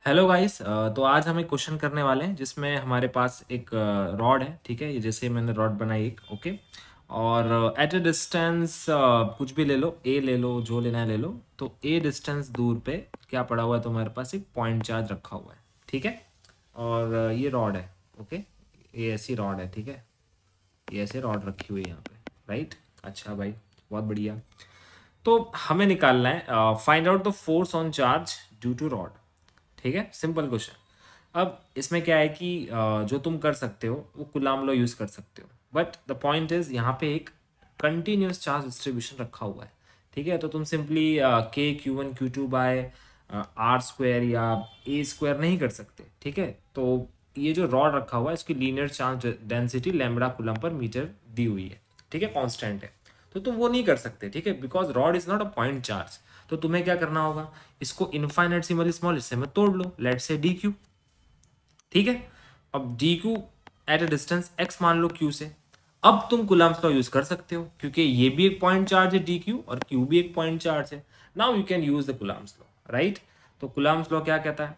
Hello guys. तो आज हम एक क्वेश्चन करने वाले हैं जिसमें हमारे पास एक रॉड है। ठीक है, ये जैसे मैंने रॉड बनाई एक। ओके, और एट अ डिस्टेंस कुछ भी ले लो, ए ले लो, जो लेना है ले लो। तो ए डिस्टेंस दूर पे क्या पड़ा हुआ है, तो हमारे पास एक पॉइंट चार्ज रखा हुआ है। ठीक है, और ये रॉड है। ओके, ये ऐसी रॉड है। ठीक है, ये ऐसे रॉड रखी हुई है यहाँ पे। राइट, अच्छा भाई, बहुत बढ़िया। तो हमें निकालना है find out the force on charge due to rod. ठीक है, सिंपल क्वेश्चन। अब इसमें क्या है कि जो तुम कर सकते हो वो कुलाम लॉ यूज कर सकते हो, बट द पॉइंट इज यहाँ पे एक कंटिन्यूस चार्ज डिस्ट्रीब्यूशन रखा हुआ है। ठीक है, तो तुम सिंपली के Q1 Q2 bye are square या ए स्क्वायर नहीं कर सकते। ठीक है, तो ये जो रॉड रखा हुआ है इसकी linear charge density lambda coulomb per metre दी हुई है। ठीक है, कांस्टेंट है, तो तुम वो नहीं कर सकते। ठीक है, because rod is not a point charge. तो तुम्हें क्या करना होगा, इसको इनफाइनाइटसिमली स्मॉल हिस्से में तोड़ लो, लेट्स से डी क्यू। ठीक है, अब D Q at a distance x मान लो क्यू से। अब तुम कुलाम्स लॉ यूज कर सकते हो क्योंकि ये भी एक पॉइंट चार्ज है डी क्यू, और क्यू भी एक पॉइंट चार्ज है। Now you can use the Coulomb's law. Right, तो कुलाम्स लॉ क्या कहता है,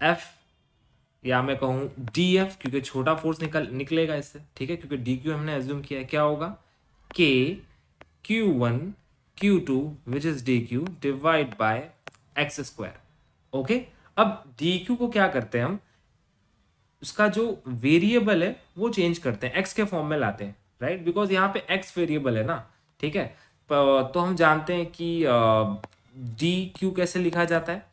एफ, या मैं कहूँ डी एफ, क्योंकि छोटा फोर्स निकलेगा इससे। ठीक है, क्योंकि डी क्यू हमने एज्यूम किया है, क्या होगा, के Q1 Q2 which is D Q divide by X square. Okay, अब डी क्यू को क्या करते हैं हम, उसका जो वेरिएबल है वो चेंज करते हैं, एक्स के फॉर्म में लाते हैं। राइट, बिकॉज यहाँ पे एक्स वेरिएबल है ना। ठीक है, तो हम जानते हैं कि डी क्यू कैसे लिखा जाता है,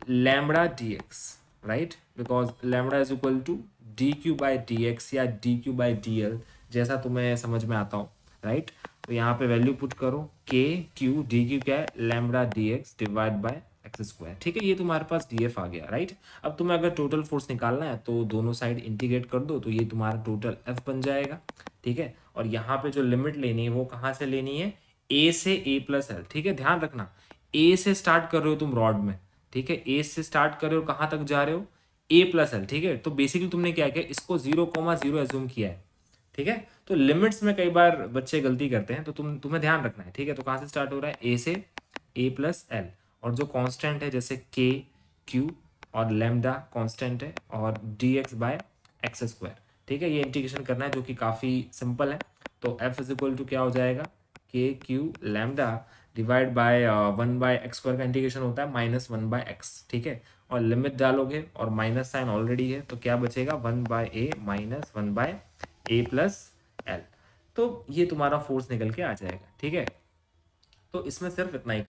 lambda D X. Right, because lambda is equal to D Q by D X या D Q by D L, जैसा तुम्हें समझ में आता हो। राइट, तो यहाँ पे वैल्यू पुट करो, के क्यू डी क्यू क्या है, lambda D x divide by X square. ठीक है, ये तुम्हारे पास डी एफ आ गया। राइट, अब तुम्हें अगर टोटल फोर्स निकालना है तो दोनों साइड इंटीग्रेट कर दो, तो ये तुम्हारा टोटल एफ बन जाएगा। ठीक है, और यहाँ पे जो लिमिट लेनी है वो कहाँ से लेनी है, ए से ए प्लस एल। ठीक है, ध्यान रखना, ए से स्टार्ट कर रहे हो तुम रॉड में। ठीक है, ए से स्टार्ट कर रहे हो, कहाँ तक जा रहे हो, ए प्लस एल। ठीक है, तो बेसिकली तुमने क्या किया, इसको 0,0 एज्यूम किया है। ठीक है, तो लिमिट्स में कई बार बच्चे गलती करते हैं, तो तुम्हें ध्यान रखना है। ठीक है, तो कहाँ से स्टार्ट हो रहा है, ए से ए प्लस एल, और जो कांस्टेंट है जैसे के क्यू और लैम्डा कांस्टेंट है, और D X by X square. ठीक है, ये इंटीग्रेशन करना है जो कि काफ़ी सिंपल है। तो एफ इज इक्वल टू क्या हो जाएगा, के Q lambda divide by 1/x square का इंटीग्रेशन होता है -1/x। ठीक है, और लिमिट डालोगे और माइनस साइन ऑलरेडी है, तो क्या बचेगा, 1/a minus 1/a plus L. तो ये तुम्हारा फोर्स निकल के आ जाएगा। ठीक है, तो इसमें सिर्फ इतना ही।